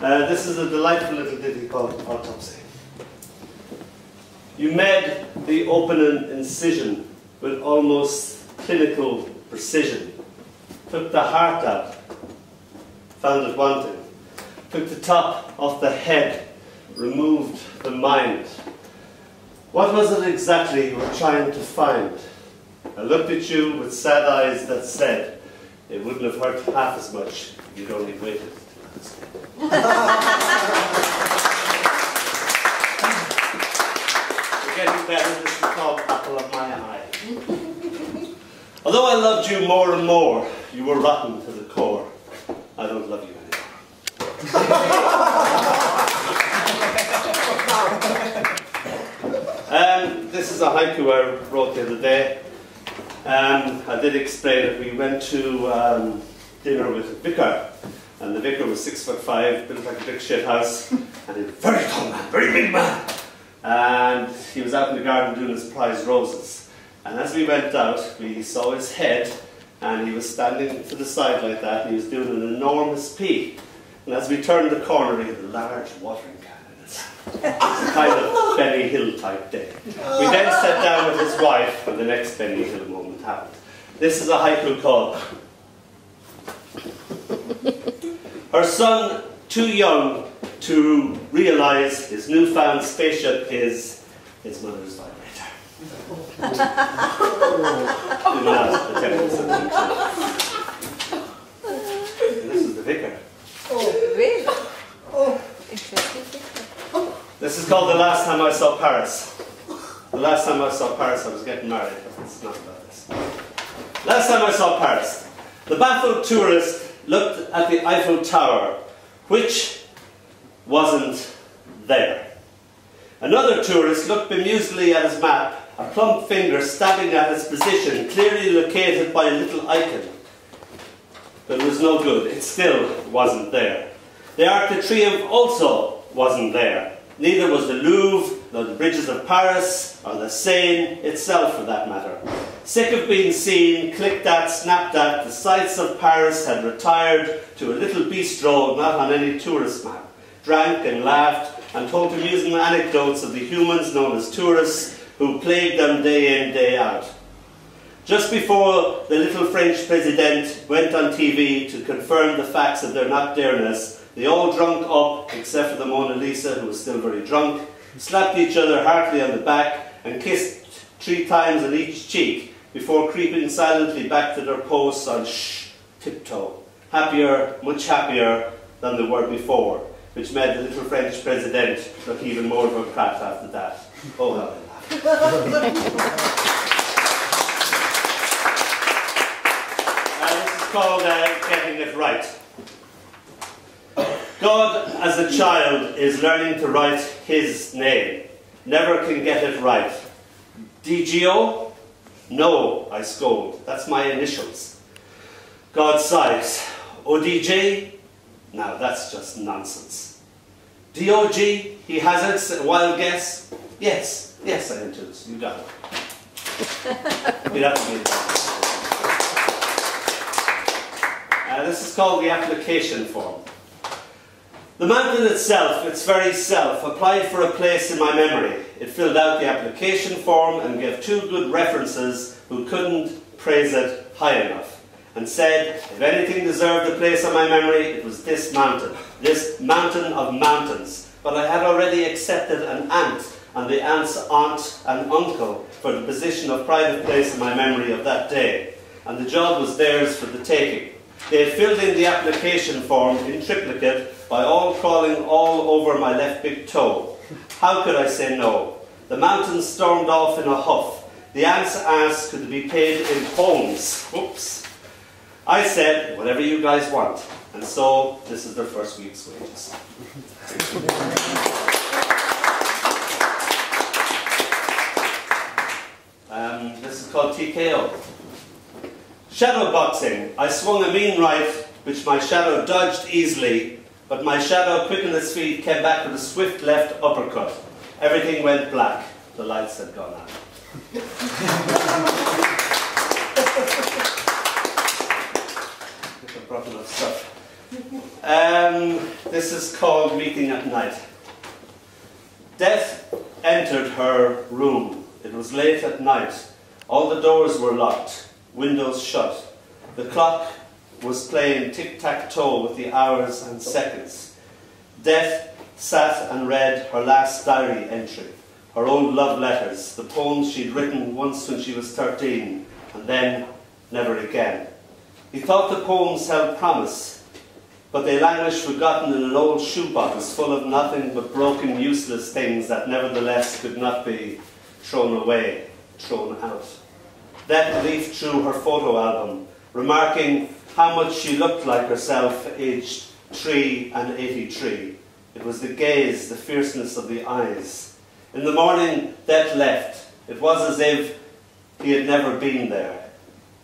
This is a delightful little ditty called Autopsy. You made the opening incision with almost clinical precision. Took the heart out, found it wanting. Took the top off the head, removed the mind. What was it exactly you were trying to find? I looked at you with sad eyes that said, it wouldn't have hurt half as much if you'd only waited. We're getting better. This is called Apple of My Eye. Although I loved you more and more, you were rotten to the core. I don't love you anymore. This is a haiku I wrote the other day. I did explain it. We went to dinner with a vicar, and the vicar was 6'5", built like a big shit house, and he was a very tall man, very big man. And he was out in the garden doing his prize roses. And as we went out, we saw his head, and he was standing to the side like that, and he was doing an enormous pee. And as we turned the corner, he had a large watering can in his hand. It was a kind of Benny Hill type day. We then sat down with his wife, and the next Benny Hill moment happened. This is a haiku called Her son, too young to realize his newfound spaceship is his mother's vibrator. And this is the vicar. Oh, really? Oh. This is called The Last Time I Saw Paris. The last time I saw Paris, I was getting married. It's not about this. Last time I saw Paris, the baffled tourist looked at the Eiffel Tower, which wasn't there. Another tourist looked bemusedly at his map, a plump finger stabbing at its position, clearly located by a little icon. But it was no good. It still wasn't there. The Arc de Triomphe also wasn't there. Neither was the Louvre, nor the bridges of Paris, or the Seine itself for that matter. Sick of being seen, clicked at, snapped at, the sights of Paris had retired to a little bistro not on any tourist map, drank and laughed, and told amusing anecdotes of the humans known as tourists who plagued them day in, day out. Just before the little French president went on TV to confirm the facts of their not there-ness, they all drunk up, except for the Mona Lisa, who was still very drunk, slapped each other heartily on the back, and kissed 3 times on each cheek before creeping silently back to their posts on tiptoe. Happier, much happier than they were before, which made the little French president look even more of a prat after that. Oh, how they laughed. This is called Getting It Right. God, as a child, is learning to write his name. Never can get it right. DGO? No, I scold. That's my initials. God sighs. ODJ? Now that's just nonsense. DOG? He hazards a wild guess? Yes, yes, I introduce. You got it. We'd have to be this is called the application form. The mountain itself, its very self, applied for a place in my memory. It filled out the application form and gave 2 good references who couldn't praise it high enough, and said, if anything deserved a place in my memory, it was this mountain of mountains. But I had already accepted an aunt and the aunt's aunt and uncle for the position of private place in my memory of that day, and the job was theirs for the taking. They had filled in the application form in triplicate by all crawling all over my left big toe. How could I say no? The mountain stormed off in a huff. The aunt's asked could be paid in homes. Oops. I said, whatever you guys want. And so, this is their first week's wages. This is called TKO. Shadow boxing. I swung a mean right, which my shadow dodged easily, but my shadow, quick on its feet, came back with a swift left uppercut. Everything went black. The lights had gone out. I brought enough stuff. This is called Meeting at Night. Death entered her room. It was late at night. All the doors were locked, windows shut. The clock was playing tic-tac-toe with the hours and seconds. Death sat and read her last diary entry, her old love letters, the poems she'd written once when she was 13, and then never again. He thought the poems held promise, but they languished forgotten in an old shoebox full of nothing but broken, useless things that nevertheless could not be thrown away, thrown out. Death leafed through her photo album, remarking how much she looked like herself, aged 3 and 83. It was the gaze, the fierceness of the eyes. In the morning, Death left. It was as if he had never been there.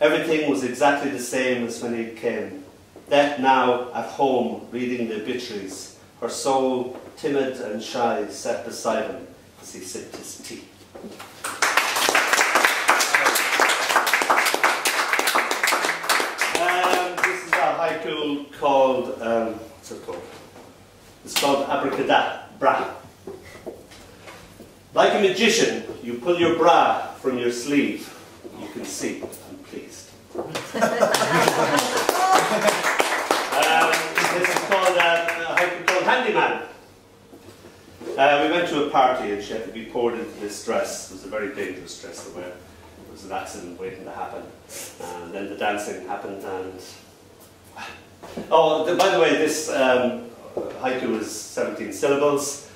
Everything was exactly the same as when he came. Death now at home, reading the obituaries. Her soul, timid and shy, sat beside him as he sipped his tea. This is a haiku called, what's it called? It's called Abracadabra. Like a magician, you pull your bra from your sleeve. You can see I'm pleased. This is called a haiku called Handyman. We went to a party and she had to be poured into this dress. It was a very dangerous dress to wear. It was an accident waiting to happen. And then the dancing happened and... Oh, by the way, this haiku is 17 syllables.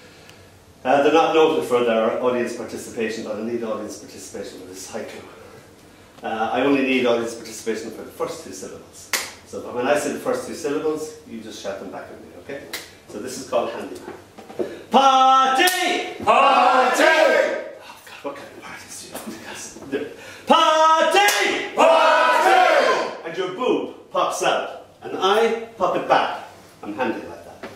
They're not noted for their audience participation, but I need audience participation for this haiku. I only need audience participation for the first 2 syllables. So when I say the first 2 syllables, you just shout them back at me, okay? So this is called Handyman. Party! Party! Oh God, what kind of parties do you have? Party! Party! And your boob pops out, and I pop it back. I'm handy like that.